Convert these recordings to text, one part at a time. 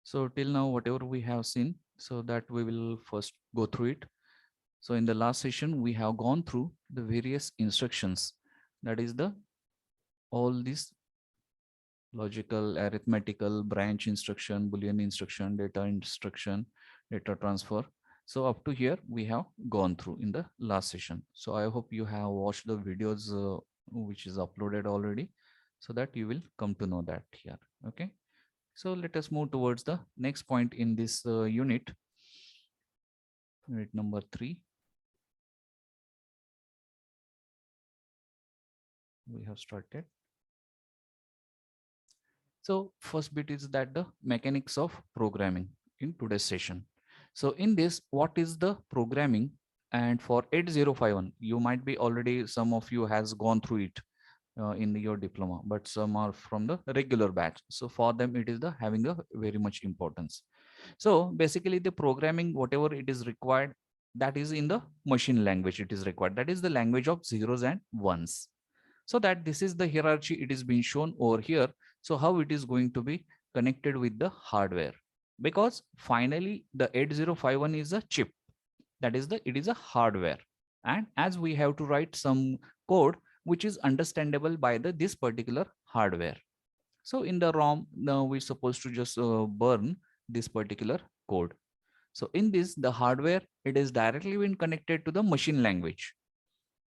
So till now, whatever we have seen, so that we will first go through it. So in the last session, we have gone through the various instructions. That is the all these logical, arithmetical, branch instruction, Boolean instruction, data instruction, data transfer. So up to here, we have gone through in the last session. So I hope you have watched the videos which is uploaded already, so that you will come to know that here. Okay. So let us move towards the next point in this unit number 3. We have started. So first bit is that the mechanics of programming in today's session. So in this, what is the programming? And for 8051, you might be already, some of you has gone through it in your diploma, but some are from the regular batch. So for them, it is the having a very much importance. So basically the programming, whatever it is required, that is in the machine language it is required. That is the language of zeros and ones. So that this is the hierarchy, it is being shown over here. So how it is going to be connected with the hardware, because finally the 8051 is a chip, that is the it is a hardware, and as we have to write some code which is understandable by the this particular hardware. So in the ROM, now we're supposed to just burn this particular code. So in this, the hardware, it is directly been connected to the machine language.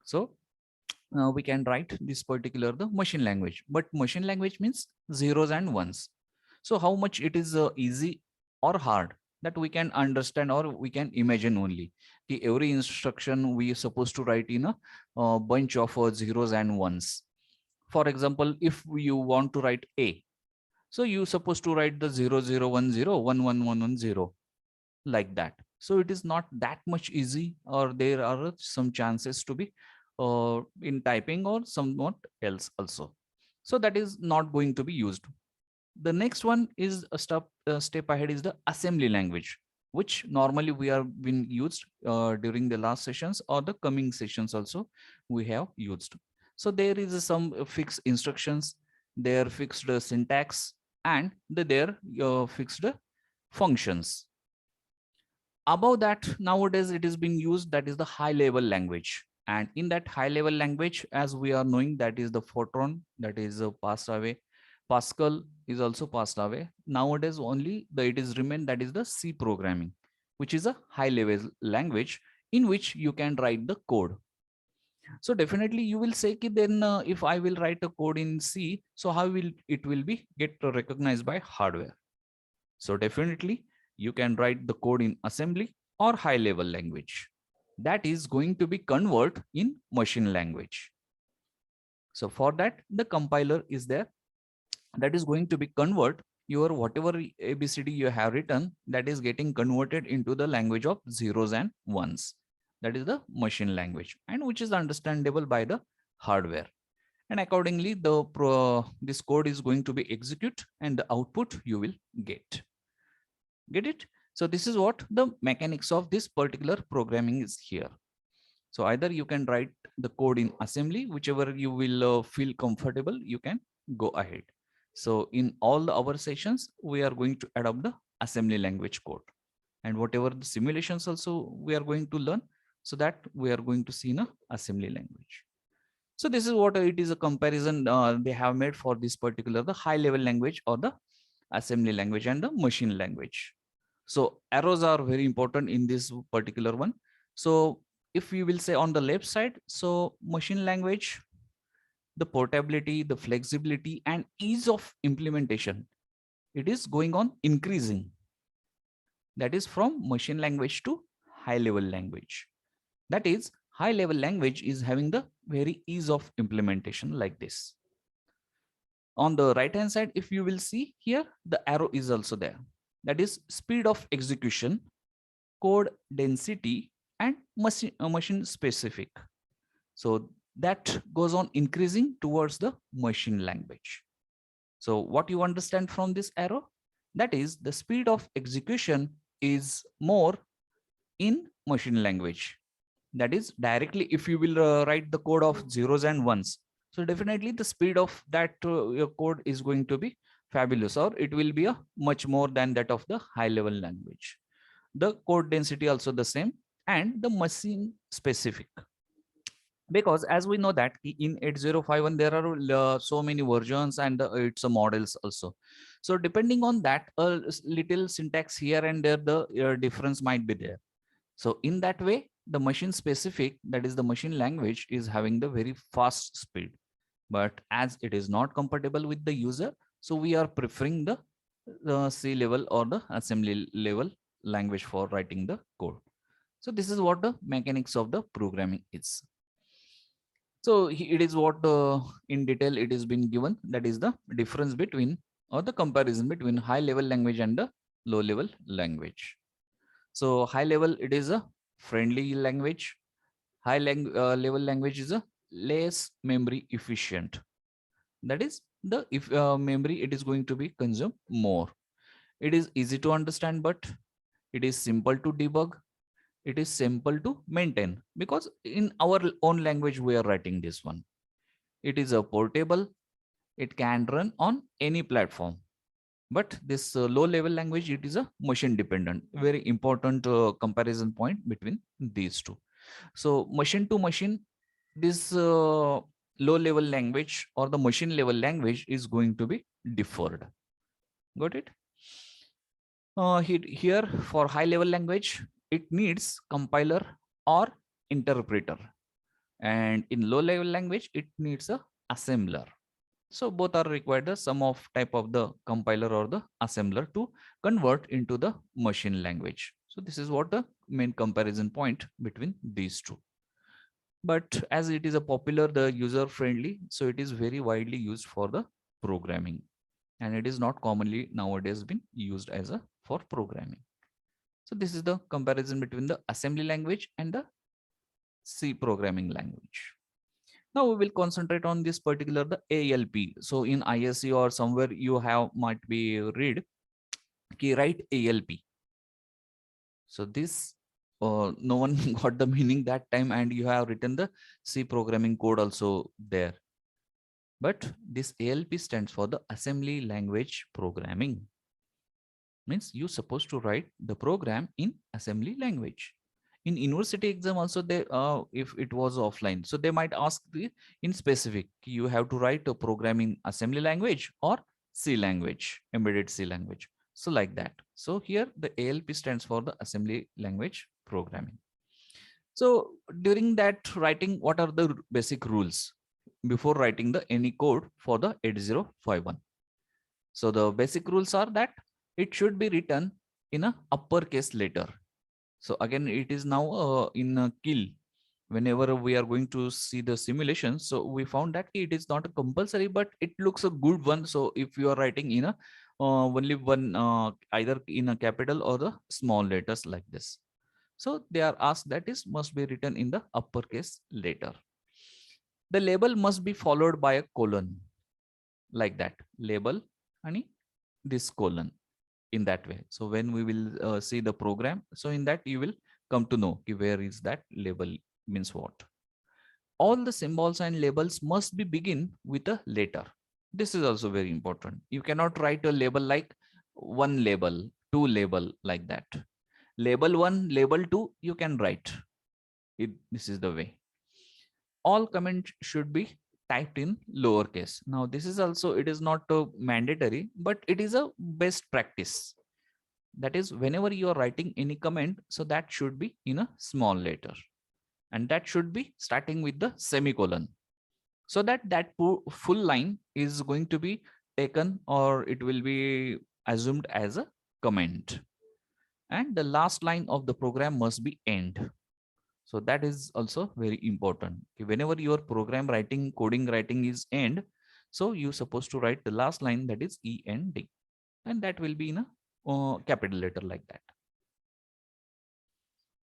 So we can write this particular the machine language, but machine language means zeros and ones. So how much it is easy or hard, that we can understand or we can imagine only. Every instruction we are supposed to write in a bunch of zeros and ones. For example, if you want to write A, so you supposed to write the 0010111110 like that. So it is not that much easy, or there are some chances to be in typing or somewhat else also. So that is not going to be used. The next one is a step ahead is the assembly language, which normally we are been used during the last sessions or the coming sessions also we have used. So there is some fixed instructions, their fixed syntax, and their fixed functions. Above that, nowadays it is being used, that is the high level language. And in that high level language, as we are knowing, that is the Fortran, that is passed away. Pascal is also passed away. Nowadays only it is remain, that is the C programming, which is a high level language in which you can write the code. So definitely you will say ki then if I will write a code in C, so how will it will be get recognized by hardware? So definitely you can write the code in assembly or high level language. That is going to be convert in machine language. So for that, the compiler is there, that is going to be convert your whatever ABCD you have written, that is getting converted into the language of zeros and ones. That is the machine language, and which is understandable by the hardware. And accordingly, this code is going to be execute, and the output you will get. Get it? So this is what the mechanics of this particular programming is here. So either you can write the code in assembly, whichever you will feel comfortable, you can go ahead. So in all our sessions, we are going to adopt the assembly language code, and whatever the simulations also we are going to learn, so that we are going to see in a assembly language. So this is what it is a comparison they have made for this particular the high level language or the assembly language and the machine language. So arrows are very important in this particular one. So if we will say on the left side, so machine language, the portability, the flexibility, and ease of implementation, it is going on increasing. That is from machine language to high level language. That is, high level language is having the very ease of implementation like this. On the right hand side, if you will see here, the arrow is also there. That is speed of execution, code density, and machine specific. So that goes on increasing towards the machine language. So what you understand from this arrow, that is the speed of execution is more in machine language. That is directly if you will write the code of zeros and ones, so definitely the speed of that your code is going to be fabulous, or it will be a much more than that of the high level language. The code density also the same, and the machine specific, because as we know that in 8051 there are so many versions and it's a models also. So depending on that, a little syntax here and there, the difference might be there. So in that way, the machine specific, that is the machine language, is having the very fast speed. But as it is not compatible with the user, so we are preferring the C level or the assembly level language for writing the code. So this is what the mechanics of the programming is. So it is what in detail it is been given. That is the difference between, or the comparison between, high level language and the low level language. So high level, it is a friendly language. Level language is a less memory efficient. That is the if memory, it is going to be consumed more. It is easy to understand, but it is simple to debug. It is simple to maintain, because in our own language we are writing this one. It is a portable. It can run on any platform. But this low level language, it is a machine dependent. Very important comparison point between these two. So machine to machine, this low level language or the machine level language is going to be deferred. Got it? Here for high level language, it needs compiler or interpreter. And in low level language, it needs a assembler. So both are required, the sum of type of the compiler or the assembler to convert into the machine language. So this is what the main comparison point between these two. But as it is a popular, the user friendly, so it is very widely used for the programming, and it is not commonly nowadays been used as a for programming. So this is the comparison between the assembly language and the C programming language. Now we will concentrate on this particular, the ALP. So in ISC or somewhere you have might be read key write ALP. So this no one got the meaning that time, and you have written the C programming code also there. But this ALP stands for the assembly language programming. Means you supposed to write the program in assembly language. In university exam also, they if it was offline, so they might ask the in specific, you have to write a program in assembly language or C language, embedded C language. So like that. So here the ALP stands for the assembly language programming. So during that writing, what are the basic rules before writing the any code for the 8051? So the basic rules are that it should be written in a uppercase letter. So again, it is now in a kill. Whenever we are going to see the simulation, so we found that it is not a compulsory, but it looks a good one. So if you are writing in a only one, either in a capital or the small letters like this. So they are asked that is must be written in the uppercase letter. The label must be followed by a colon, like that. Label and this colon, in that way. So when we will see the program, so in that you will come to know where is that label means what. All the symbols and labels must be begin with a letter. This is also very important. You cannot write a label like one label, two label, like that. Label one, label two, you can write it. This is the way. All comments should be typed in lowercase. Now this is also, it is not mandatory, but it is a best practice. That is, whenever you are writing any comment, so that should be in a small letter, and that should be starting with the semicolon, so that full line is going to be taken, or it will be assumed as a comment. And the last line of the program must be end. So that is also very important. Whenever your program writing, coding writing is end, so you're supposed to write the last line, that is END, and that will be in a capital letter, like that.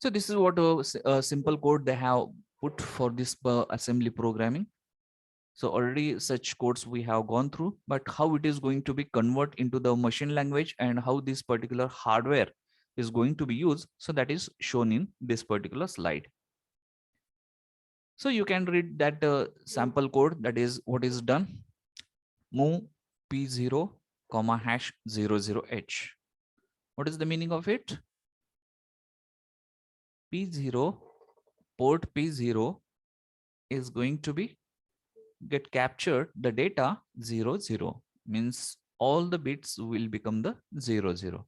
So this is what a simple code they have put for this assembly programming. So already such codes we have gone through, but how it is going to be convert into the machine language and how this particular hardware is going to be used, so that is shown in this particular slide. So you can read that sample code, that is what is done. Move P0 comma hash 00h. What is the meaning of it? P0, port P0 is going to be get captured the data 00, means all the bits will become the 00.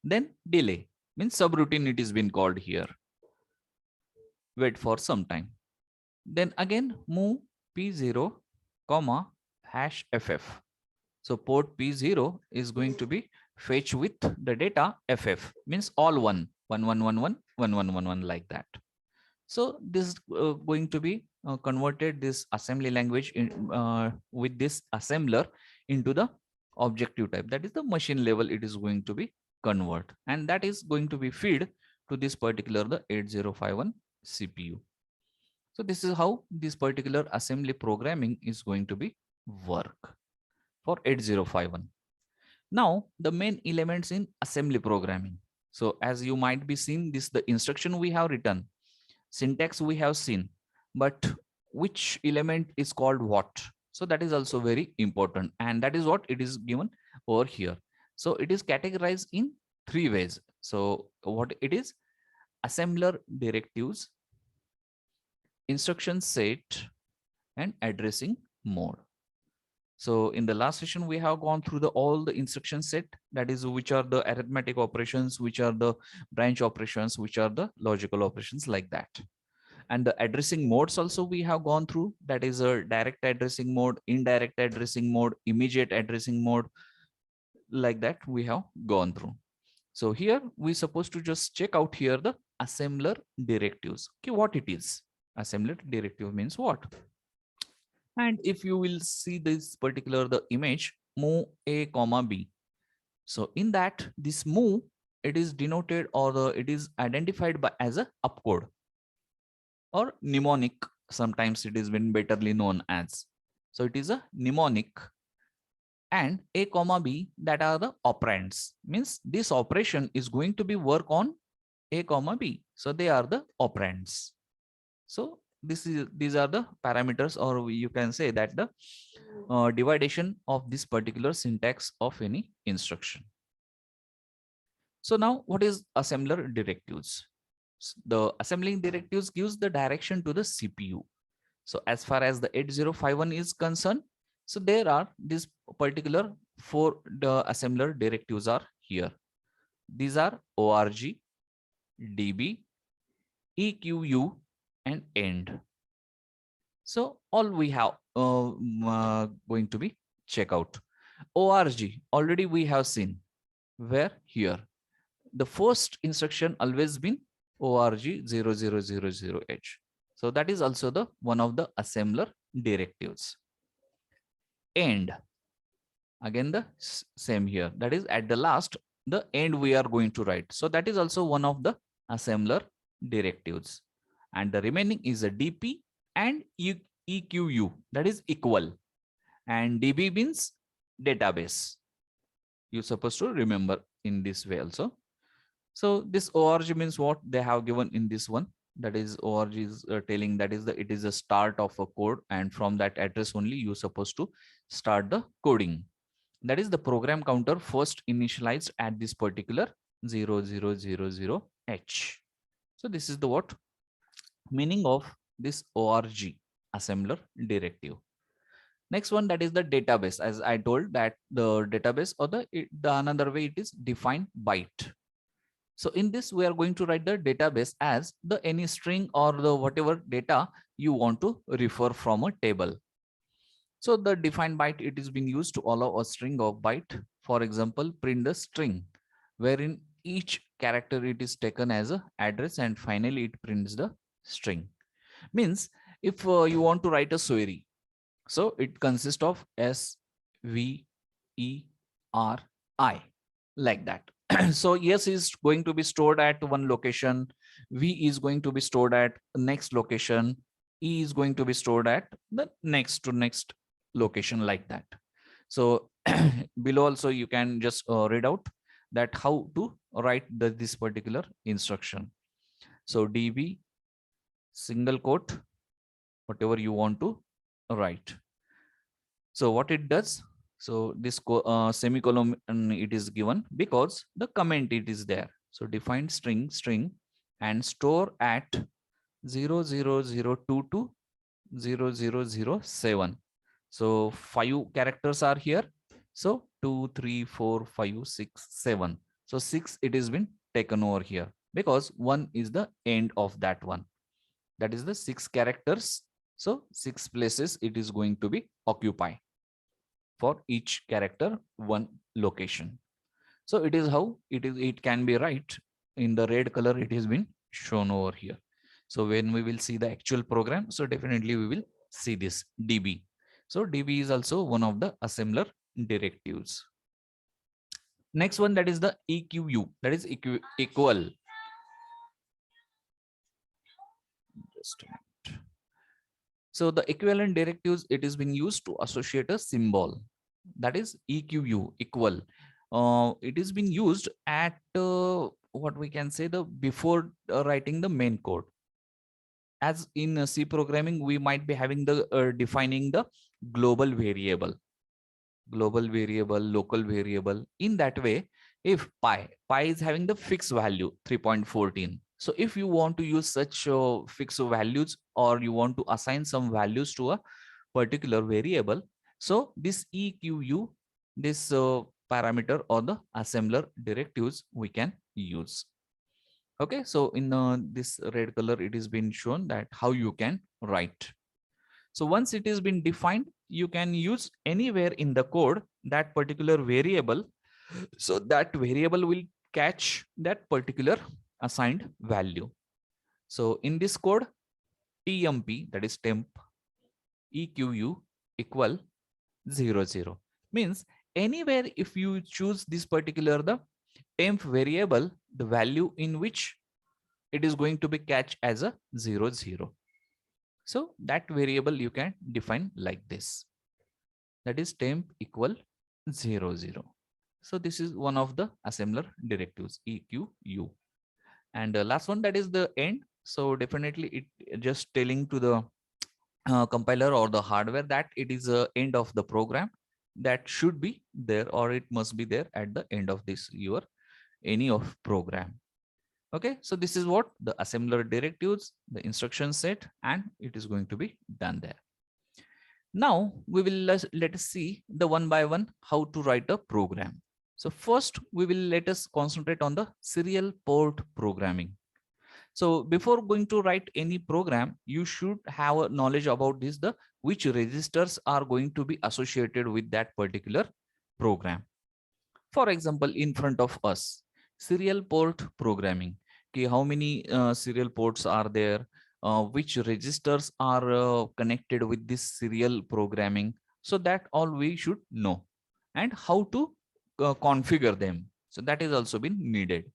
Then delay means subroutine, it is been called here. Wait for some time. Then again move P0 comma hash FF. So port P0 is going to be fetch with the data FF, means all 1 like that. So this is going to be converted this assembly language in, with this assembler into the objective type. That is the machine level it is going to be convert, and that is going to be feed to this particular the 8051 CPU. So this is how this particular assembly programming is going to be work for 8051. Now the main elements in assembly programming. So as you might be seen, this the instruction we have written, syntax we have seen, but which element is called what? So that is also very important, and that is what it is given over here. So it is categorized in three ways. So what it is: assembler directives, instruction set, and addressing mode. So in the last session, we have gone through all the instruction set, that is which are the arithmetic operations, which are the branch operations, which are the logical operations, like that. And the addressing modes also we have gone through, that is a direct addressing mode, indirect addressing mode, immediate addressing mode, like that we have gone through. So here we supposed to just check out here the assembler directives. Okay, what it is? Assembler directive means what? And if you will see this particular the image, move a comma b. So in that, this move, it is denoted, or it is identified by as a opcode or mnemonic. Sometimes it is been betterly known as. So it is a mnemonic, and a comma b, that are the operands. Means this operation is going to be work on a comma b. So they are the operands. So these are the parameters, or you can say that the dividation of this particular syntax of any instruction. So now what is assembler directives? The assembling directives gives the direction to the CPU. So as far as the 8051 is concerned, so there are this particular four the assembler directives are here. These are org, db, equ, and end. So all we have going to be check out. Org already we have seen, where here the first instruction always been org 0000h. So that is also the one of the assembler directives. End, again the same here, that is at the last the end we are going to write. So that is also one of the assembler directives. And the remaining is a dp and equ, that is equal, and db means database. You're supposed to remember in this way also. So this org means what they have given in this one, that is org is telling that is the it is a start of a code, and from that address only you supposed to start the coding. That is the program counter first initialized at this particular 0000h. So this is the what meaning of this org assembler directive. Next one, that is the database. As I told that the database, or the another way it is defined byte. So in this, we are going to write the database as the any string or the whatever data you want to refer from a table. So the defined byte, it is being used to allow a string of byte. For example, print the string, wherein each character it is taken as a address, and finally it prints the string. Means if you want to write a query, so it consists of S, V, E, R, I, like that. So yes is going to be stored at one location, V is going to be stored at next location, E is going to be stored at the next to next location, like that. So below also you can just read out that how to write this particular instruction. So db single quote, whatever you want to write. So what it does, So this semicolon it is given because the comment it is there. So define string and store at 00022 to 0007. So 5 characters are here. So 2, 3, 4, 5, 6, 7. So 6 it is been taken over here because 1 is the end of that one. That is the 6 characters. So 6 places it is going to be occupy for each character, one location. So it is how it can be right in the red color. It has been shown over here. So when we will see the actual program, so definitely we will see this DB. So DB is also one of the assembler directives. Next one, that is the EQU, that is equal. Just a minute. So the equivalent directives, it is being used to associate a symbol, that is EQU, equal. It is being used at what we can say the before writing the main code. As in C programming, we might be having the defining the global variable, local variable. In that way, if pi is having the fixed value 3.14. So if you want to use such fixed values, or you want to assign some values to a particular variable, so this EQU, this parameter or the assembler directives we can use. Okay, so in this red color, it is been shown that how you can write. So once it is been defined, you can use anywhere in the code that particular variable. So that variable will catch that particular assigned value. So in this code, TMP, that is temp EQU equal 00 means anywhere if you choose this particular the temp variable, the value in which it is going to be catch as a 00. So that variable you can define like this, that is temp equal 00. So this is one of the assembler directives, EQU. And last one, that is the end. So definitely it just telling to the compiler or the hardware that it is a end of the program, that should be there, or it must be there at the end of this your any of program. Okay, so this is what the assembler directives, the instruction set, and it is going to be done there. Now we will let us see the one by one how to write a program. So first we will let us concentrate on the serial port programming. So before going to write any program, you should have a knowledge about this, the which registers are going to be associated with that particular program. For example, in front of us, serial port programming. Okay, how many serial ports are there? Which registers are connected with this serial programming? So that all we should know, and how to configure them. So that is also been needed.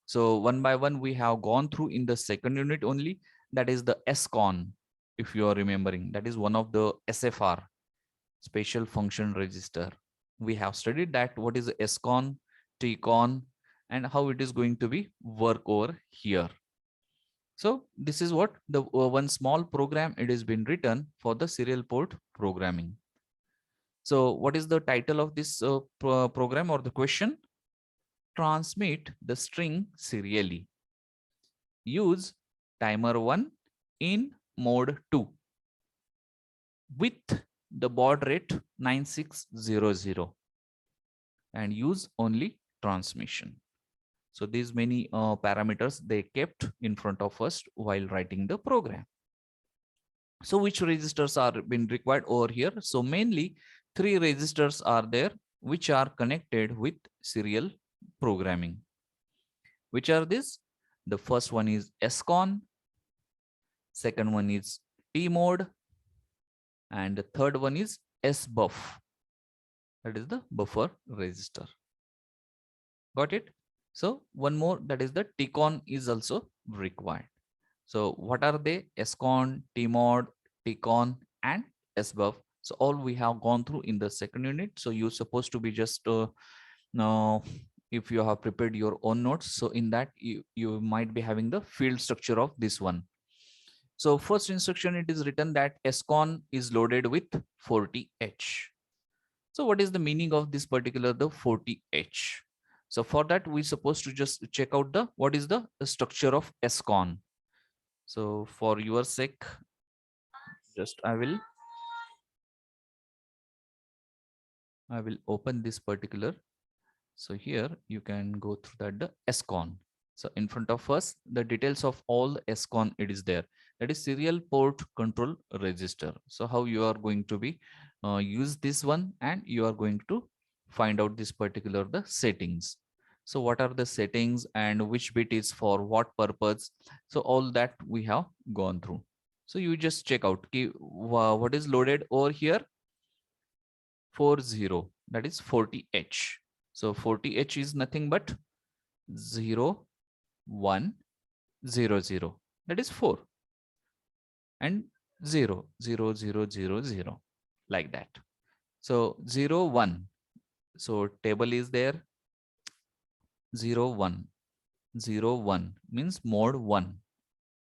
So one by one, we have gone through in the second unit only. That is the SCON, if you are remembering. That is one of the SFR, special function register. We have studied that what is SCON, TCON, and how it is going to be work over here. So this is what the one small program it has been written for the serial port programming. So what is the title of this program or the question? Transmit the string serially. Use timer 1 in mode 2 with the baud rate 9600 and use only transmission. So these many parameters they kept in front of us while writing the program. So which registers are been required over here? So mainly 3 registers are there which are connected with serial programming. Which are these? The first one is SCON, second one is tmod, and the third one is sbuff. That is the buffer register. Got it? So one more, that is the tcon is also required. So what are they? SCON, tmod, tcon, and sbuff. So all we have gone through in the second unit. So you're supposed to be just now, if you have prepared your own notes, so in that you might be having the field structure of this one. So first instruction, it is written that SCON is loaded with 40H. So what is the meaning of this particular the 40H? So for that, we supposed to just check out the what is the structure of SCON. So for your sake, just I will open this particular. So here you can go through that the SCON. So in front of us, the details of all the SCON it is there. That is serial port control register. So how you are going to be use this one, and you are going to find out this particular the settings. So what are the settings and which bit is for what purpose? So all that we have gone through. So you just check out what is loaded over here. 40, that is 40H. So 40H is nothing but 0 1 0 0, that is 4, and 0 0 0 0 0, like that. So 0 1, so table is there. 0 1 0 1 means mode 1.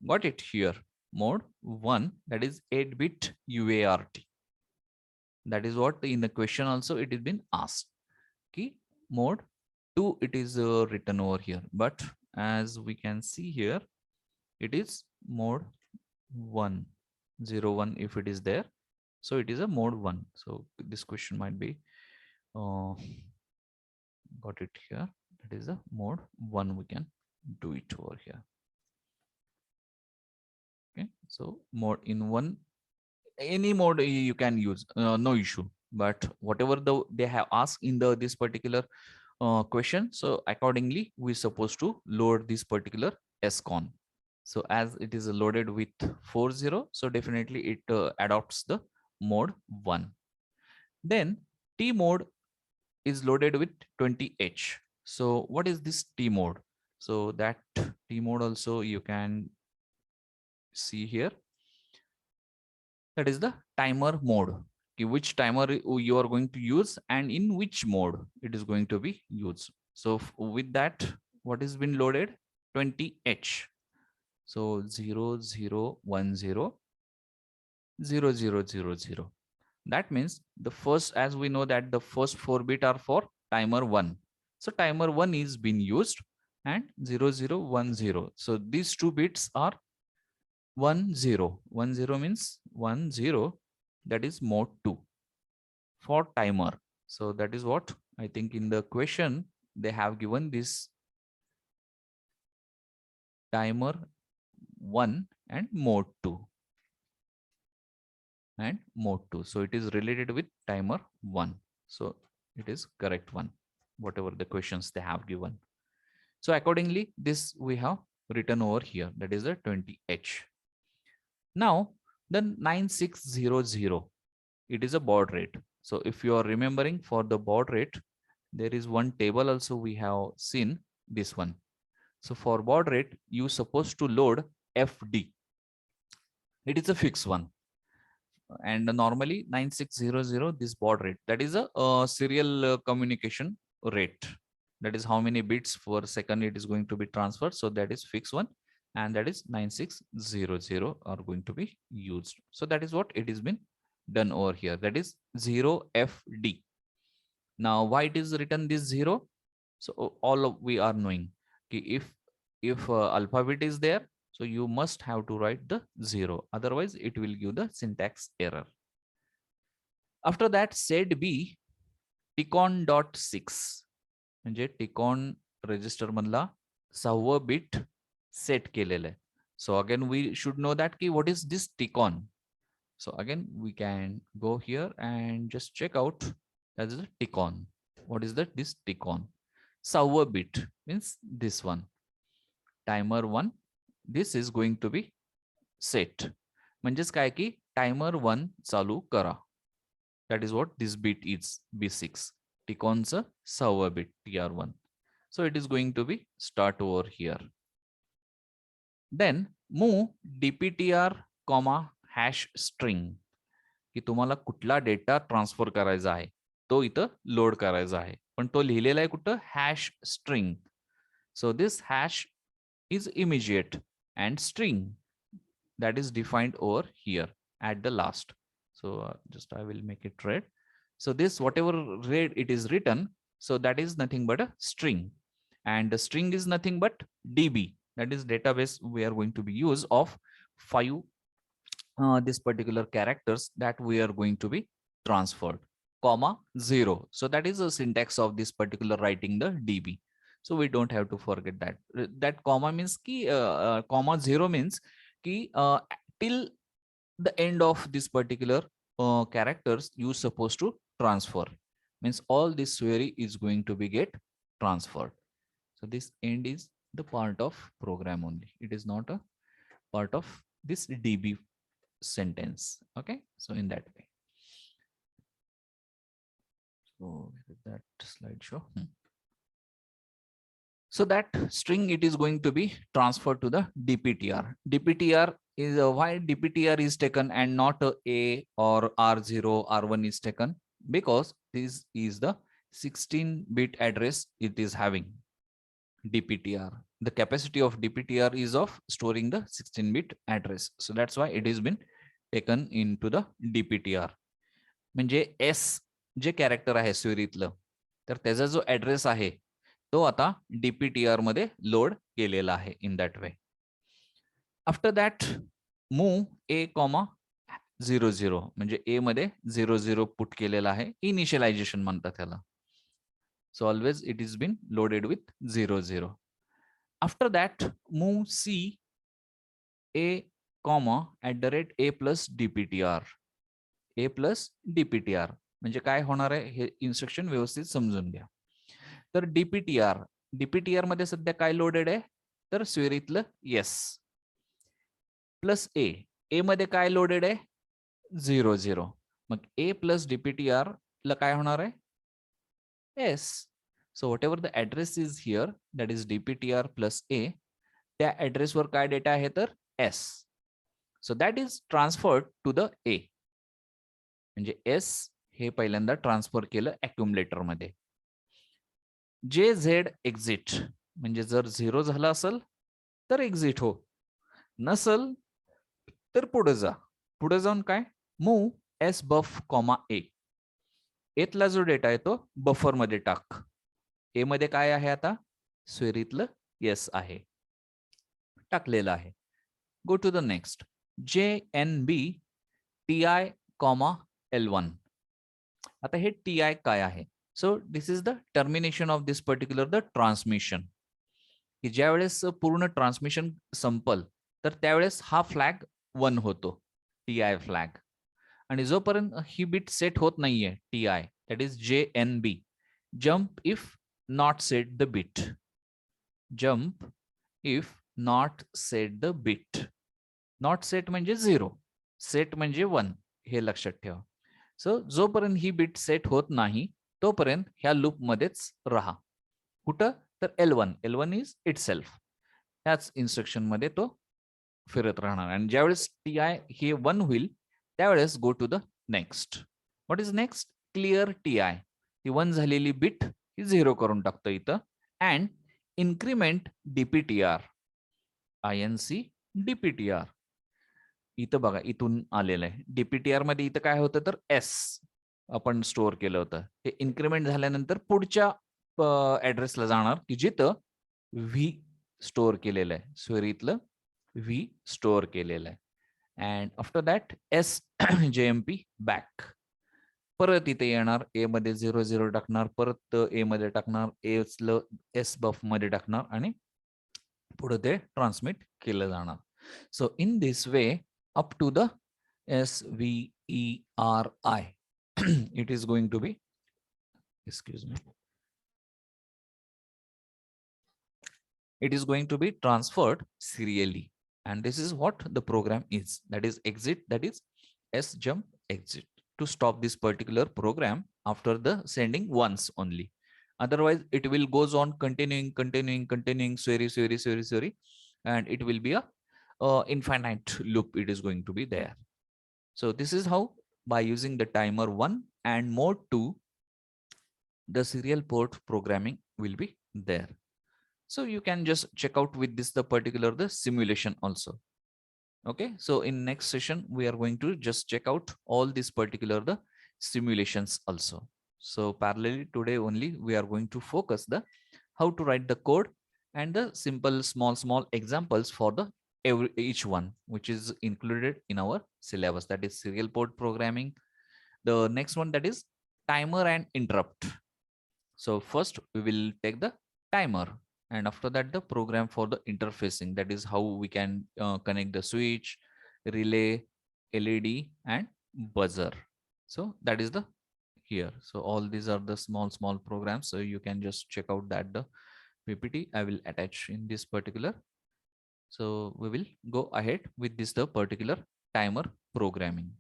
Got it here? Mode 1, that is 8-bit UART. That is what in the question also it has been asked. Key mode 2 it is written over here, but as we can see here, it is mode 1 0 1 if it is there. So it is a mode 1. So this question might be got it here. That is a mode 1. We can do it over here. Okay, so mode in 1, any mode you can use, no issue. But whatever they have asked in this particular question, so accordingly we supposed to load this particular SCON. So as it is loaded with 40, so definitely it adopts the mode 1. Then T mode is loaded with 20H. So what is this T mode? So that T mode also you can see here. That is the timer mode. Which timer you are going to use and in which mode it is going to be used. So with that, what has been loaded? 20H. So 0 0 1 0 0 0 0 0. That means the first, as we know that the first 4-bit are for timer 1. So timer 1 is being used, and 0 0 1 0. So these 2 bits are 1 0. 1 0 means 1 0, that is mode 2 for timer. So that is what I think in the question they have given this timer 1 and mode 2 and mode 2. So it is related with timer 1. So it is correct one, whatever the questions they have given. So accordingly, this we have written over here, that is the 20H. Now the 9600, it is a baud rate. So if you are remembering, for the baud rate, there is one table also we have seen, this one. So for baud rate, you supposed to load FD. It is a fixed one. And normally 9600, this baud rate, that is a serial communication rate. That is how many bits per second it is going to be transferred. So that is fixed one, and that is 9600 are going to be used. So that is what it has been done over here, that is 0FD. Now why it is written this 0? So all of we are knowing, okay, if alphabet is there, so you must have to write the 0, otherwise it will give the syntax error. After that, set B ticon.6 म्हणजे ticon register मधला 6वा bit set केलेलं आहे. So again we should know that ki what is this ticon. So again we can go here and just check out that is the ticon. What is that? This ticon 6वा bit means this one, timer 1. This is going to be set. म्हणजेच काय की timer 1 चालू करा. That is what this bit is, B6. Ticon's 6वा bit, TR1. So it is going to be start over here. Then move dptr, hash string. की तुम्हाला कुठला data transfer करायचा आहे तो इथं लोड करायचा आहे, पण तो लिहिलेला आहे कुठं? Hash string. So this hash is immediate and string that is defined over here at the last. So just I will make it red. So this whatever rate it is written, so that is nothing but a string, and the string is nothing but DB. That is database we are going to be use of 5 this particular characters that we are going to be transferred, comma 0. So that is the syntax of this particular writing the DB. So we don't have to forget that. That comma means ki comma 0 means ki till the end of this particular characters you supposed to transfer, means all this query is going to be get transferred. So this end is the part of program only, it is not a part of this DB sentence. Okay, so in that way. So that slideshow. So that string it is going to be transferred to the DPTR. DPTR is why DPTR is taken and not A or R0, R1 is taken, because this is the 16-bit address it is having. DPTR, the capacity of DPTR is of storing the 16-bit address. So that's why it has been taken into the DPTR. म्हणजे S जे character आहे स्वेरीतलं, तर त्याचा जो address आहे तो आता DPTR मध्ये load केलेला आहे in that way. After that move A, 00 म्हणजे A मध्ये 00 पुट केलेला आहे, इनिशियलायझेशन म्हणतात त्याला. So always it is been loaded with 00. After that move C A, @ A plus DPTR. A plus DPTR म्हणजे काय होणार आहे हे इन्स्ट्रक्शन व्यवस्थित समजून घ्या. तर DPTR मध्ये सध्या काय लोडेड आहे, तर स्वेरीतलं येस प्लस ए मध्ये काय लोडेड आहे 00. मग A प्लस DPTR ला काय होणार आहे एस. So whatever the address is here that is DPTR plus A, त्या ऍड्रेसवर काय डेटा आहे तर एस. So that is transferred to the A. म्हणजे एस हे पहिल्यांदा ट्रान्सफर केलं अक्युमुलेटर मध्ये. JZ एक्झिट म्हणजे जर 0 झाला असेल तर एक्झिट हो, नसल तर पुढे जा. पुढे जाऊन काय मूव SBUF, A. एतला जो डेटा आहे तो बफर मध्ये टाक. ए मध्ये काय आहे आता स्वेरीतलं येस आहे, टाकलेलं आहे. Go to the next JNB TI, L1. आता हे TI काय आहे. So this is the termination of this particular the transmission, की ज्या वेळेस पूर्ण ट्रान्समिशन संपल तर त्यावेळेस हा फ्लॅग 1 होतो, TI फ्लॅग. आणि जोपर्यंत ही बिट सेट होत नाहीये TI, that is JNB, jump if not set the bit. Jump if not set the bit. Not set म्हणजे 0, सेट म्हणजे 1, हे लक्षात ठेवा. सो जोपर्यंत ही बिट सेट होत नाही तोपर्यंत ह्या लूप मध्येच राहा. कुठं तर L1 इज इटसेल्फ, ह्याच इन्स्ट्रक्शन मध्ये तो फिरत राहणार. आणि ज्यावेळेस TI हे 1 होईल त्यावेळेस go to the next. What is next, clear TI. ती 1 झालेली बिट ही 0 करून टाकतो इथं. And increment DPTR, INC DPTR. इथं बघा इथून आलेलं आहे. DPTR मध्ये इथं काय होतं तर एस आपण स्टोअर केलं होतं. हे इन्क्रीमेंट झाल्यानंतर पुढच्या ऍड्रेसला जाणार की जिथं V स्टोअर केलेलं आहे, स्वेरीतलं V स्टोअर केलेलं आहे. And after that SJMP back. परत इथे येणार, ए मध्ये 00 टाकणार, परत ए मध्ये टाकणार, SBUF मध्ये टाकणार आणि पुढे ते ट्रान्समिट केलं जाणार. So in this way up to the SVERI it is going to be, excuse me, it is going to be transferred serially. And this is what the program is, that is exit, that is sjump exit, to stop this particular program after the sending once only. Otherwise it will goes on continuing sorry, and it will be a infinite loop it is going to be there. So this is how, by using the timer 1 and mode 2, the serial port programming will be there. So you can just check out with this the particular the simulation also. Okay, so in next session we are going to just check out all this particular the simulations also. So parallelly today only we are going to focus the how to write the code and the simple small examples for the each one which is included in our syllabus, that is serial port programming. The next one, that is timer and interrupt. So first we will take the timer, and after that the program for the interfacing, that is how we can connect the switch, relay, LED and buzzer. So that is the here. So all these are the small programs. So you can just check out that the PPT I will attach in this particular. So we will go ahead with this the particular timer programming.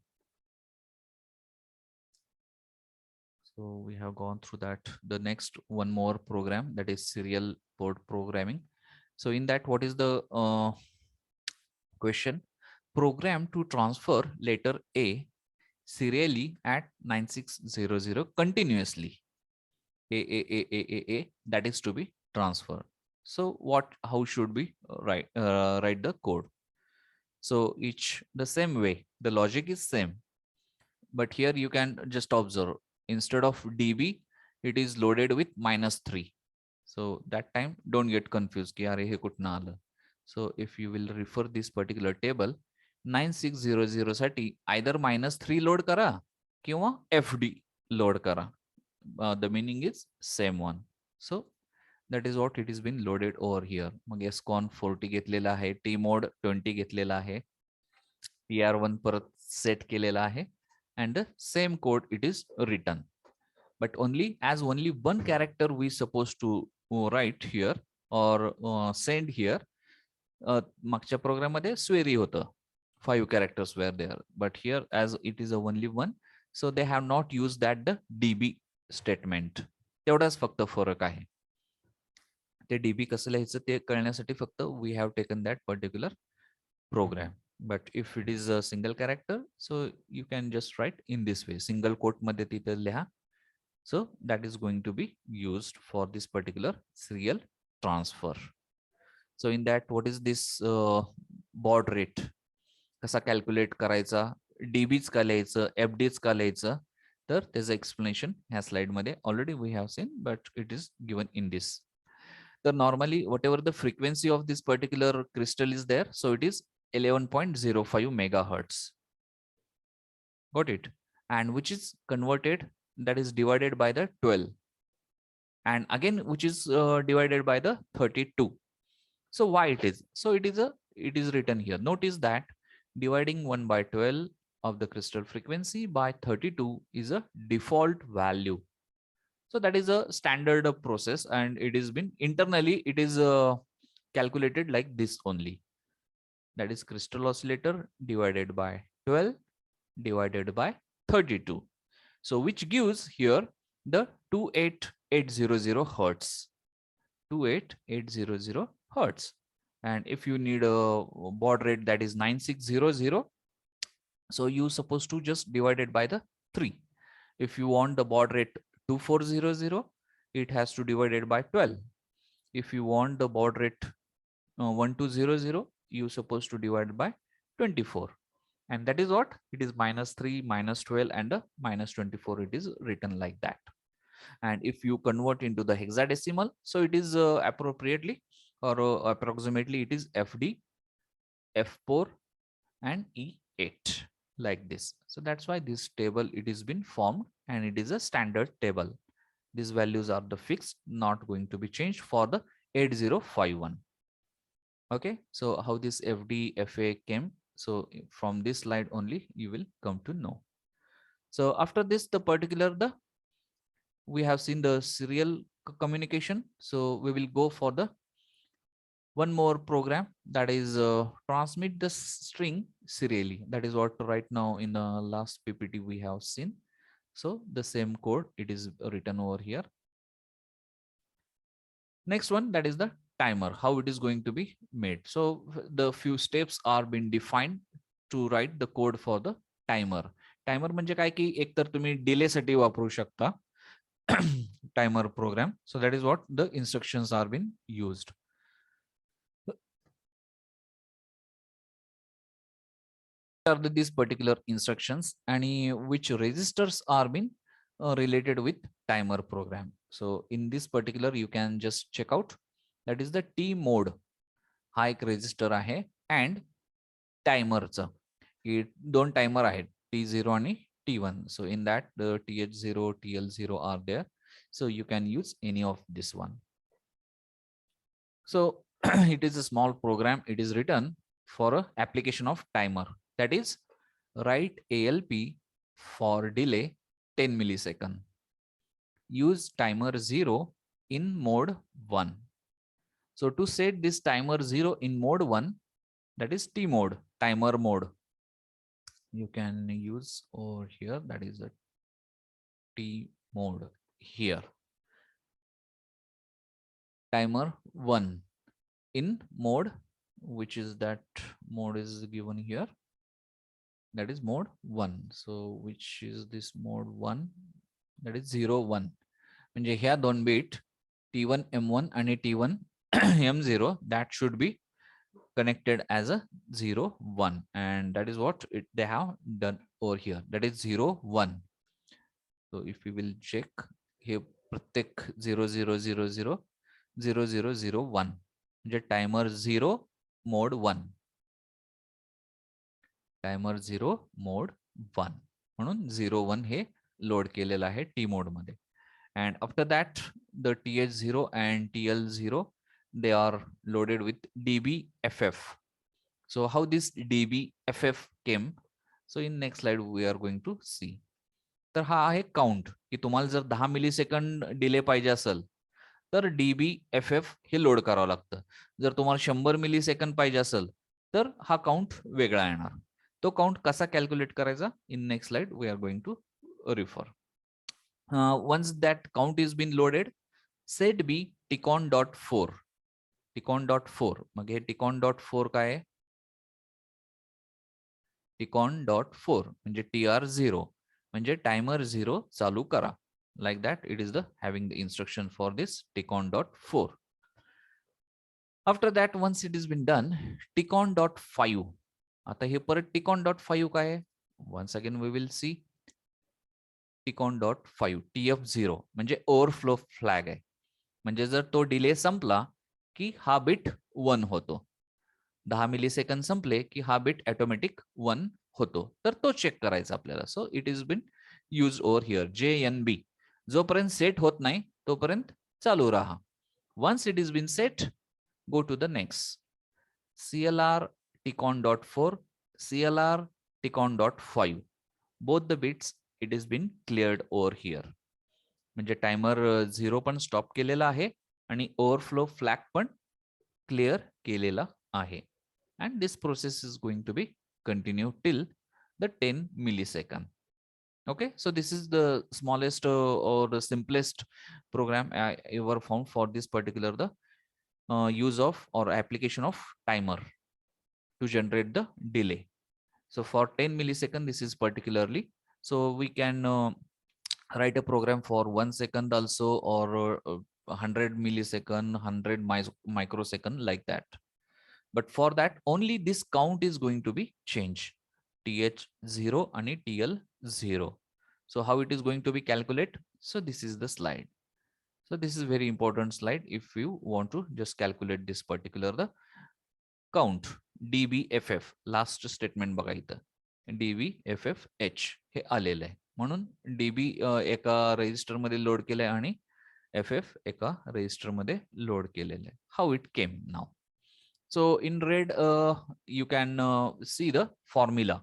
So we have gone through that. The next one more program, that is serial port programming. So in that, what is the question? Program to transfer letter A serially at 9600 continuously. That is to be transferred. So how should we write the code? So each the same way, the logic is same, but here you can just observe, instead of db it is loaded with -3. So that time don't get confused ki अरे हे कुठनं आलं. So if you will refer this particular table, 9600 साठी either -3 load करा किंवा fd load करा. The meaning is same one. So that is what it is been loaded over here. Mug scon 40 घेतलेला आहे, tmod 20 घेतलेला आहे, tr1 परत set केलेला आहे, and the same code it is written, but only one character we supposed to write here or send here. मागच्या programme मध्ये स्वेरी होतं, 5 characters were there, but here as it is a only one, so they have not used that the db statement. तेवढाच फक्त फरक आहे. ते db कसं लिहायचं ते कळण्यासाठी फक्त we have taken that particular program. But if it is a single character, so you can just write in this way, single quote मध्ये तिथे लिहा. So that is going to be used for this particular serial transfer. So in that, what is this baud rate? कसा calculate करायचा, db's का लिहायचं, fd's का लिहायचं, तर त्याचं explanation ह्या slide मध्ये already we have seen, but it is given in this. So normally whatever the frequency of this particular crystal is there, so it is 11.05 megahertz. Got it? And which is converted, that is divided by the 12, and again which is divided by the 32. So why it is? So it is written here. Notice that dividing 1 by 12 of the crystal frequency by 32 is a default value. So that is a standard process, and it is been internally it is calculated like this only. That is crystal oscillator divided by 12 divided by 32. So which gives here the 28800 hertz. 28800 hertz. And if you need a baud rate that is 9600, so you supposed to just divide it by the 3. If you want the baud rate 2400, it has to divide it by 12. If you want the baud rate 1200, you supposed to divide by 24. And that is what it is, -3, -12 and -24. It is written like that. And if you convert into the hexadecimal, so it is appropriately or approximately it is fd, f4 and e8 like this. So that's why this table it is been formed, and it is a standard table. These values are the fixed, not going to be changed for the 8051. Okay, so how this fd fa came, so from this slide only you will come to know. So after this, the particular we have seen the serial communication. So we will go for the one more program, that is transmit the string serially. That is what right now in the last PPT we have seen. So the same code it is written over here. Next one, that is the timer, how it is going to be made. So the few steps are being defined to write the code for the timer. Timer म्हणजे काय की एक तर तुम्ही delay साठी वापरू शकता timer program. So that is what the instructions are being used. are these particular instructions and which registers are being related with timer program. So in this particular you can just check out, that is the T mode हा एक register आहे and timerचं की दोन timer आहेत T0 आणि T1. So in that the TH0 TL0 are there, so you can use any of this one. So it is a small program, it is written for a application of timer, that is write ALP for delay 10 millisecond. Use timer 0 in mode 1. So to set this timer 0 in mode 1, that is T mode, timer mode, you can use over here, that is a T mode here. Timer 1 in mode, which is that mode is given here, that is mode 1. So which is this mode 1, that is 0 1. म्हणजे ह्या दोन bit T1 M1 आणि T1 M0 that should be connected as a 0 1, and that is what they have done over here, that is 0 1. So if we will check here, प्रत्येक 0 0 0 0 0 0 0 1 म्हणजे timer 0 mode 1, timer 0 mode 1 म्हणून 0 1 हे load केलेलं आहे T mode मध्ये. And after that the TH0 and TL0 they are loaded with dbff. So how this dbff came, so in next slide we are going to see. तर हा आहे count की तुम्हाला जर 10 मिलीसेकंड डिले पाहिजे असेल तर dbff हे लोड करावं लागतं. जर तुम्हाला 100 मिलीसेकंड पाहिजे असेल तर हा काउंट वेगळा येणार. तो काउंट कसा कॅल्क्युलेट करायचा, in next slide we are going to refer. Once that count is been loaded, set b ticon.4. ticon.4 mug hey ticon.4 काय आहे, ticon.4 म्हणजे tr0 म्हणजे timer 0 चालू करा. Like that it is the having the instruction for this ticon.4. After that once it has been done, ticon.5. आता हे परत ticon.5 काय आहे, once again we will see. ticon.5 TF0 म्हणजे ओव्हरफ्लो फ्लॅग आहे, म्हणजे जर तो डिले संपला की हा बिट 1 होतो. 10 मिलीसेकंद संपले की हा बिट ऑटोमॅटिक 1 होतो, तर तो चेक करायचा आपल्याला. So it is been use over here JNB. जोपर्यंत सेट होत नाही तोपर्यंत चालू राहा. Once it is been set, go to the next. CLR ticon.4, CLR ticon.5, both the bits it is been cleared over here. म्हणजे timer 0 पण stop केलेला आहे आणि ओव्हरफ्लो फ्लॅग पण क्लिअर केलेला आहे. and this process is going to be continue till the 10 millisecond. Okay, so this is the smallest or the simplest program I ever found for this particular the use of or application of timer to generate the delay. So for 10 millisecond this is particularly, so we can write a program for 1 second also, or 100 millisecond, 100 microsecond, like that. But for that only this count is going to be changed, TH0 and TL0. So how it is going to be calculate, so this is the slide. So this is very important slide if you want to just calculate this particular the count. dbff last statement बघा इथं, dbff h हे आलेलं आहे, म्हणून db एका register मध्ये load केलंय आणि ff एका रजिस्टर मध्ये लोड केलेलं आहे. How it came now. So in red you can see the formula.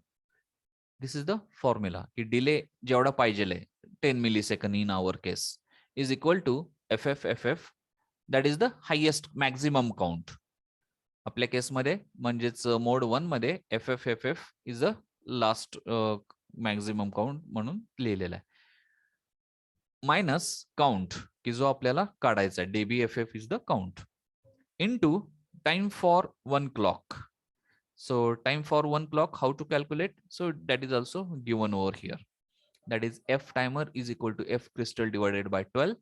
This is the formula की delay जेवढा पाहिजेल आहे 10 millisecond in our case is equal to FFFF, that is the highest maximum count. आपल्या case मध्ये म्हणजेच mode 1 मध्ये FFFF is the last maximum count म्हणून लिहिलेला आहे, मायनस काउंट की जो आपल्याला काढायचा आहे, dbff is the count, into time for 1 clock. So time for 1 clock, how to calculate? So that is also given over here. That is f timer is equal to f crystal divided by 12,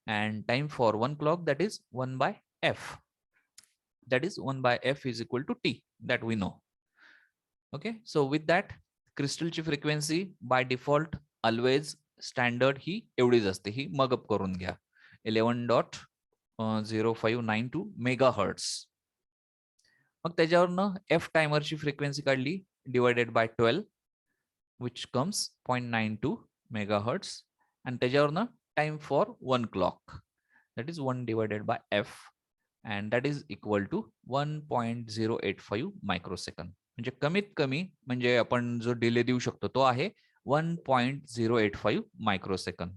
and time for 1 clock, that is 1 by f. That is 1 by f is equal to t, that we know. Okay. So with that क्रिस्टलची frequency by default always standard ही एवढीच असते. ही mug up करून घ्या. 11.0592 mega hertz. मग त्याच्यावरनं F टायमरची frequency काढली divided by 12 which comes 0.92 megahertz. आणि त्याच्यावरनं time for 1 clock that is 1 divided by F and that is equal to 1.085 microsecond. म्हणजे कमीत कमी म्हणजे आपण जो डिले देऊ शकतो तो आहे 1.085 मायक्रोसेकंद.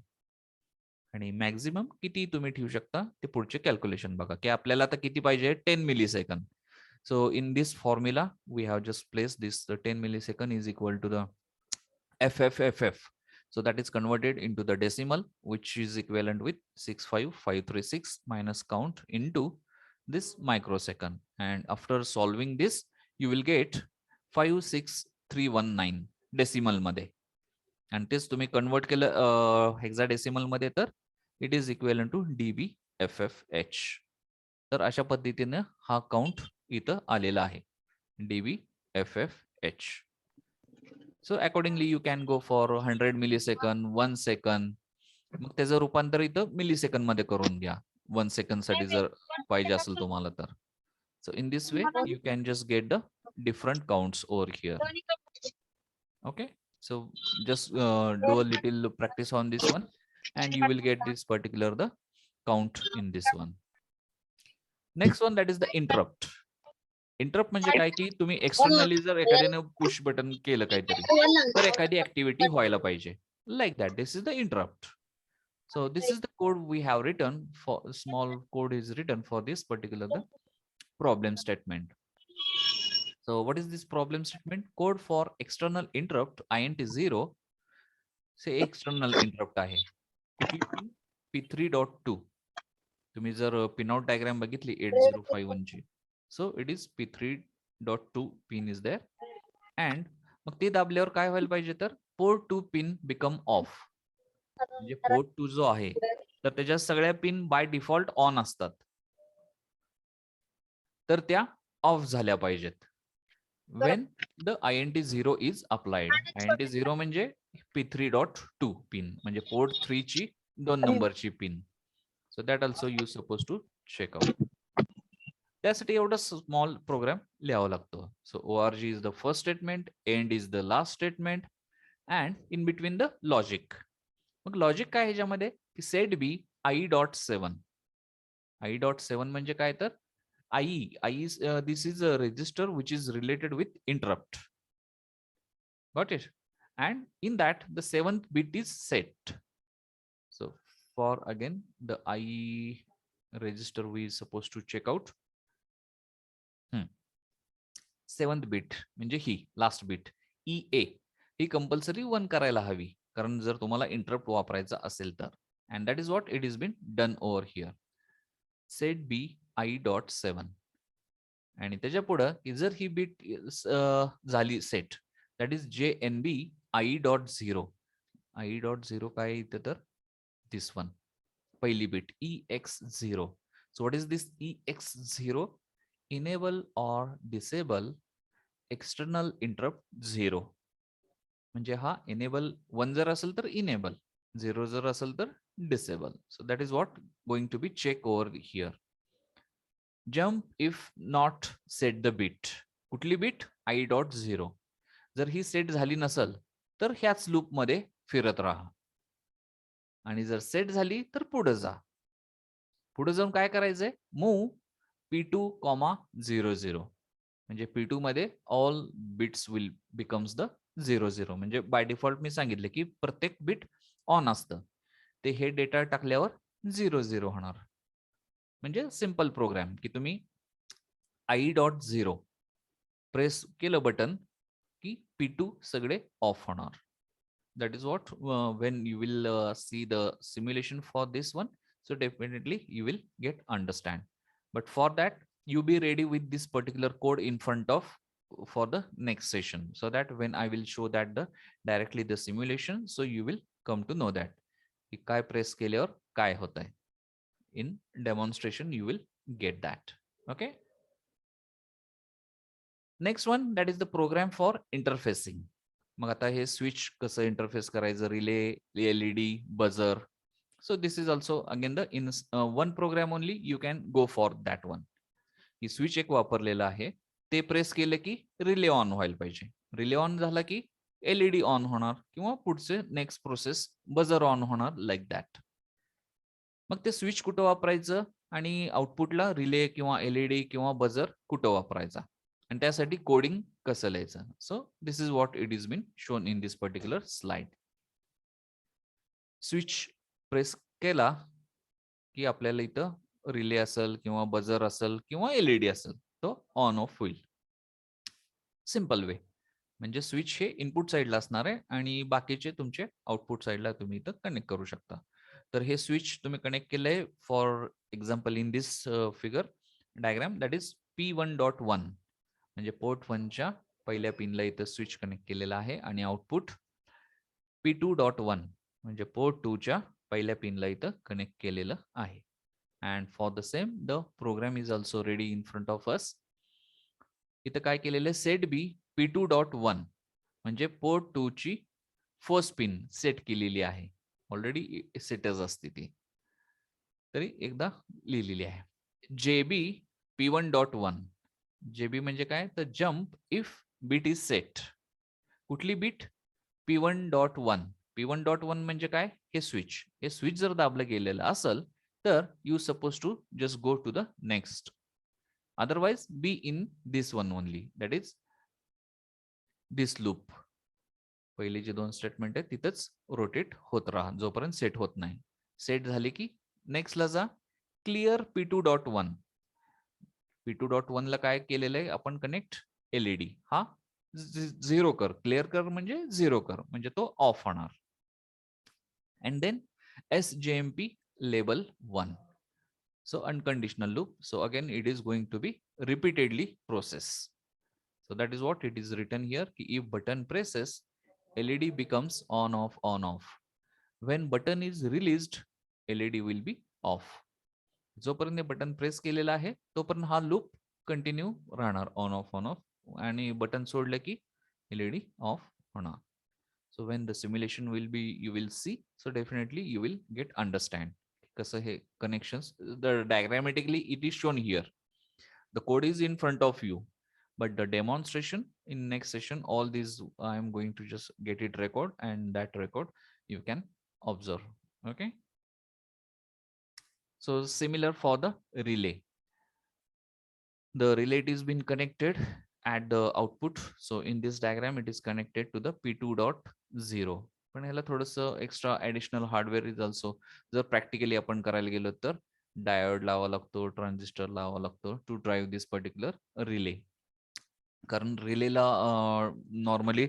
आणि मॅक्झिमम किती तुम्ही ठेवू शकता ते पुढचे कॅल्क्युलेशन बघा की आपल्याला आता किती पाहिजे 10 millisecond. So in this formula, we have just placed this, the 10 millisecond is equal to the FFFF. So that is converted into the decimal, which is equivalent with 65536 minus count into this microsecond. And after solving this, you will get 56319 decimal मध्ये. And this तुम्ही convert केलं hexadecimal मध्ये तर it is equivalent to dBFFH. तर अशा पद्धतीने हा count इथं आलेला आहे dBFFH. So accordingly you can go for 100 millisecond 1 second. मग त्याचं रूपांतर इथं मिलीसेकंद मध्ये करून घ्या 1 सेकंद साठी जर पाहिजे असेल तुम्हाला तर. So in this way you can just get the different counts over here. Okay. So just do a little practice on this one and you will get this particular the count in this one. Next one, that is the interrupt. Interrupt म्हणजे काय की तुम्ही externally जर एखाद्याने push button केलं काहीतरी तर एखादी ऍक्टिव्हिटी व्हायला पाहिजे like that. This is the interrupt. So this is the code we have written for small code is written for this particular the problem statement. So what is this problem statement? Code for external interrupt INT0 से external interrupt आहे. कुठली pin? P3.2. तुम्ही जर pinout diagram बघितली 8051 ची, so it is P3.2 pin is there and मग ते दाबल्यावर काय व्हायला पाहिजे तर पोर्ट 2 पिन बिकम ऑफ. म्हणजे पोर्ट 2 जो आहे तर त्याच्या सगळ्या पिन बाय डिफॉल्ट ऑन असतात तर त्या ऑफ झाल्या पाहिजेत when the INT0 is applied. INT0 म्हणजे P3.2 पिन म्हणजे पोर्ट 3 ची 2 नंबरची pin. So that also you supposed to check out. त्यासाठी एवढा स्मॉल प्रोग्राम लिहावा लागतो. सो ORG is the first statement, and is the last statement and in between the logic. Mug logic काय ह्याच्यामध्ये की set B I.7. I.7 म्हणजे काय तर I this is a register which is related with interrupt. Got it? And in that the 7th bit is set. So for again the I register we is supposed to check out 7th bit म्हणजे ही last bit EA ही compulsory 1 करायला हवी कारण जर तुम्हाला interrupt वापरायचा असेल तर. And that is what it is been done over here. Set B I.7 आणि त्याच्या पुढं जर ही बिट झाली set that is JNB I.0. I.0 काय इथं तर दिस वन पहिली bit EX0. So what is this EX0? Enable or disable external interrupt 0. म्हणजे हा इनेबल 1 जर असेल तर इनेबल, 0 जर असेल तर disable. So that is what going to be check over here. Jump if not set the bit. कुठली bit? I.0. जर ही सेट झाली नसेल तर ह्याच लूप मध्ये फिरत राहा आणि जर सेट झाली तर पुढे जा. पुढे जाऊन काय करायचंय? मूव्ह P2,00 म्हणजे P2 मध्ये all bits will becomes the 00. म्हणजे बाय डिफॉल्ट मी सांगितले की प्रत्येक बिट ऑन असतं ते हे डेटा टाकल्यावर 00 होणार. म्हणजे सिंपल प्रोग्राम की तुम्ही I.0 प्रेस केलं बटन की P2 सगळे ऑफ होणार. That is what when you will see the simulation for this one, so definitely you will get understand. But for that you be ready with this particular code in front of for the next session, so that when I will show that the directly the simulation, so you will come to know that की काय press केल्यावर काय होतंय. In demonstration you will get that. Okay. Next one that is the program for interfacing. मग आता हे switch कसं interface करायचं, relay, LED, buzzer. So this is also again the in one program only you can go for that one. He switch एक वापरलेलं आहे, ते press केलं की रिले ऑन व्हायला पाहिजे. रिले ऑन झाला की एलईडी ऑन होणार किंवा पुढचे नेक्स्ट प्रोसेस बजर ऑन होणार, लाईक दॅट. मग ते स्विच कुठं वापरायचं आणि आउटपुटला रिले किंवा एलईडी किंवा बजर कुठं वापरायचा आणि त्यासाठी कोडिंग कसं लिहायचं. So this is what it is been shown in this particular slide. Switch press केला की आपल्याला इथं रिले असेल किंवा बजर असेल किंवा एलईडी असेल, तो ऑन ऑफ होईल. Simple way. म्हणजे स्विच हे इनपुट साइडला असणार आहे आणि बाकीचे तुमचे आउटपुट साइडला तुम्ही इथं कनेक्ट करू शकता. तर हे स्विच तुम्ही कनेक्ट केलंय for example in this figure diagram that is P1.1. म्हणजे पोर्ट 1च्या पहिल्या पिनला इथं स्विच कनेक्ट केलेला आहे आणि आउटपुट P2.1 म्हणजे पोर्ट 2च्या पहिल्या पिनला इथं कनेक्ट केलेलं आहे. And for the same the program is also ready in front of us. इथं काय केलेलं आहे, सेट बी P2.1 म्हणजे पोर्ट 2 ची फर्स्ट पिन सेट केलेली आहे. ऑलरेडी सेटच असते ती, तरी एकदा लिहिलेली आहे. JB P1.1. JB म्हणजे काय, तर jump if bit is set. कुठली बीट, P1.1. P1.1 म्हणजे काय, हे स्विच. हे स्विच जर दाबलं गेलेलं असेल तर you suppose to just go to the next. Otherwise be in this one only, that is this loop. पहिले जे दोन स्टेटमेंट आहेत तिथंच रोटेट होत राहा जोपर्यंत सेट होत नाही. सेट झाले की नेक्स्टला जा. Clear P2.1. P2.1 ला काय केलेलं आहे आपण कनेक्ट, एलईडी. हा झिरो कर, क्लिअर कर म्हणजे झिरो कर, म्हणजे तो ऑफ होणार. And then SJMP label 1. So unconditional loop. So again it is going to be repeatedly process. So that is what it is written here. If button presses, LED becomes on off. When button is released, LED will be off. जोपर्यंत button press केलेला आहे तोपर्यंत हा loop continue राहणार, on off. आणि button सोडलं की LED of होणार. So when the simulation will be, you will see, so definitely you will get understand कसं हे connections. The diagrammatically it is shown here. The code is in front of you, but the demonstration in next session, all these I am going to just get it record, and that record you can observe. Okay. So similar for the relay. The relay is been connected at the output. So in this diagram it is connected to the P2.0. पण ह्याला थोडंसं extra additional hardware is also. जर practically आपण करायला गेलो तर diode लावा लागतो, transistor लावा लागतो to drive this particular relay. कारण रिलेला normally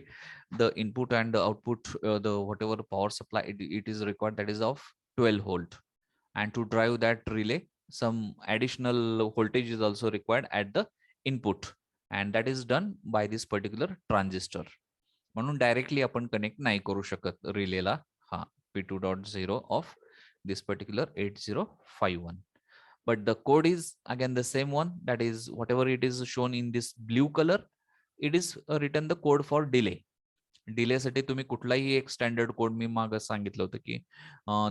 the input and the output, the whatever power supply it is required that is of 12 volt. And to drive that relay, some additional voltage is also required at the input, and that is done by this particular transistor. म्हणून directly आपण connect नाही करू शकत रिलेला हा P2.0 of this particular 8051. But the code is again the same one, that is whatever it is shown in this blue color, it is written the code for delay. Delay साठी तुम्ही कुठलाही एक standard code मी माग सांगितलं होतं की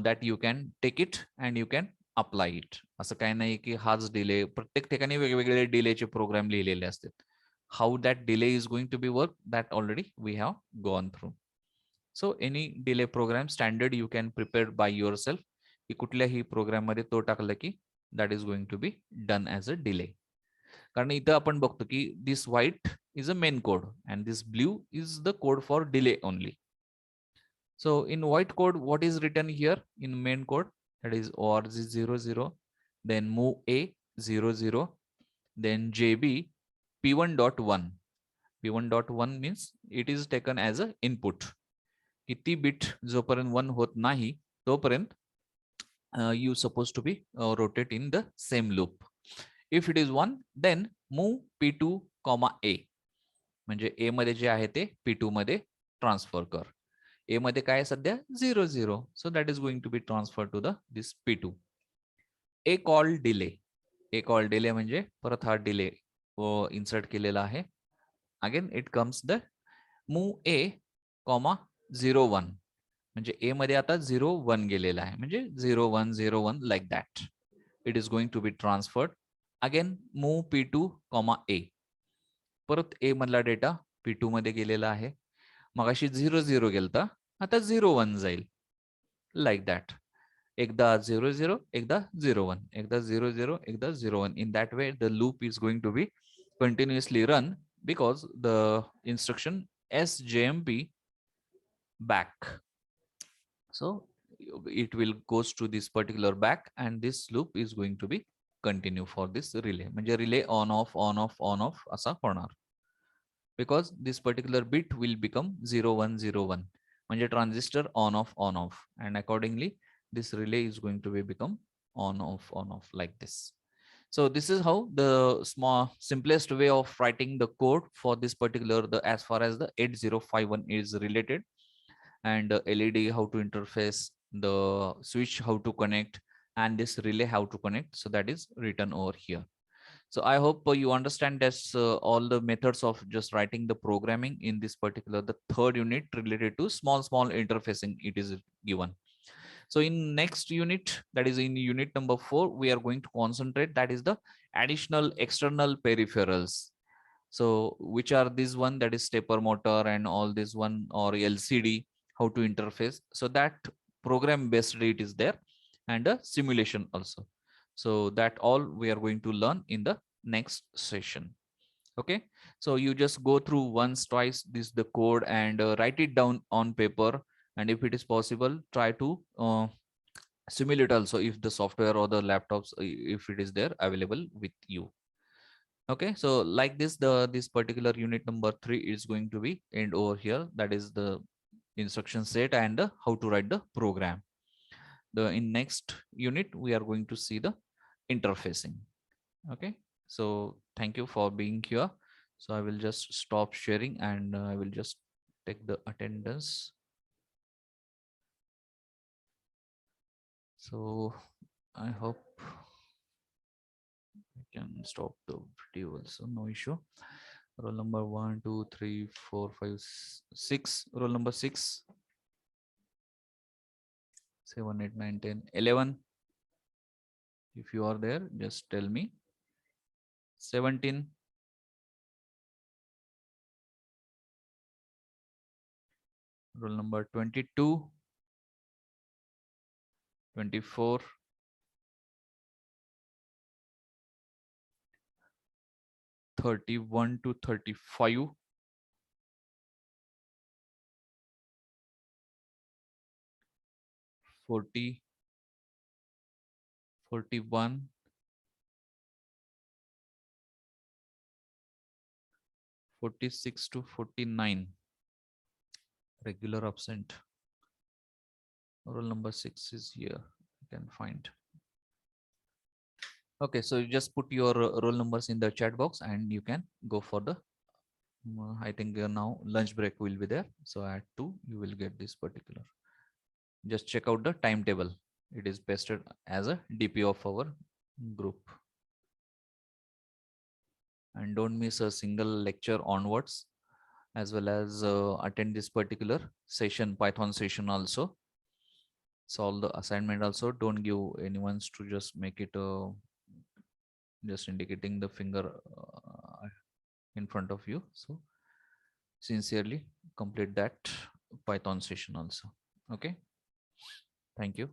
that you can take it and you can apply it. असं काही नाही की हाच डिले, प्रत्येक ठिकाणी वेगवेगळे डिलेचे प्रोग्राम लिहिलेले असतात. How that delay is going to be work, that already we have gone through. So any delay program standard you can prepare by yourself, की कुठल्याही प्रोग्राम मध्ये तो टाकलं की that is going to be done as a delay. कारण इथं आपण बघतो की this white is a main code and this blue is the code for delay only. So in white code, what is written here in main code, that is ORG00, then move A 00, then JB P1.1. P1.1 means it is taken as a input. किती bit जोपर्यंत 1 होत नाही तोपर्यंत you supposed to be rotate in the same loop. If it is 1, then move P2, A. म्हणजे ए मध्ये जे आहे ते P2 मध्ये ट्रान्सफर कर. ए मध्ये काय सध्या 00, so that is going to be transfer to the this P2. A call delay. A call delay म्हणजे परत हा डिले इन्सर्ट केलेला आहे Again it comes the move a comma 0 1 म्हणजे a मध्ये आता 0 1 गेलेला आहे म्हणजे 0 1 0 1 like that it is going to be transferred. Again move p2 comma a परत a मधला डेटा p2 मध्ये गेलेला आहे. मगाशी 0 0 गेलता आता 0 1 जाईल like that. एकदा 0 0 एकदा 0 1 एकदा 0 0 एकदा 0 1. In that way the loop is going to be continuously run because the instruction sjmp back. So it will goes to this particular back and this loop is going to be continue for this relay. म्हणजे relay on off असा होणार. Because this particular bit will become 0 1 0 1 म्हणजे transistor on off and accordingly this relay is going to be become on off like this. So this is how the small simplest way of writing the code for this particular the as far as the 8051 is related, and LED how to interface, the switch how to connect, and this relay how to connect. So that is written over here. So I hope you understand that's all the methods of just writing the programming in this particular the third unit related to small interfacing it is given. So in next unit, that is in unit number 4, we are going to concentrate that is the additional external peripherals. So which are this one, that is stepper motor and all this one, or LCD, how to interface. So that program based it is there, and a simulation also. So that all we are going to learn in the next session. Okay, so you just go through once twice this the code and write it down on paper, and if it is possible try to simulate also if the software or the laptops if it is there available with you. Okay, so like this this particular unit number 3 is going to be end over here, that is the instruction set and how to write the program. The in next unit we are going to see the interfacing. Okay, so thank you for being here. So I will just stop sharing and I will just take the attendance. So I hope I can stop the video also, no issue. Roll number 1 2 3 4 5 6, roll number 6, 7 8 9 10 11. If you are there, just tell me. 17, roll number 22, 24, 31 to 35, 40, 41, 46 to 49. Regular absent. Roll number 6 is here. You can find. Okay, so you just put your roll numbers in the chat box and you can go for the I think now lunch break will be there. So at 2 you will get this particular. Just check out the timetable. It is pasted as a DP of our group. And don't miss a single lecture onwards, as well as attend this particular session, Python session also. Solve the assignment also. Don't give anyone's to just make it just indicating the finger in front of you. So sincerely complete that Python session also. Okay. Thank you.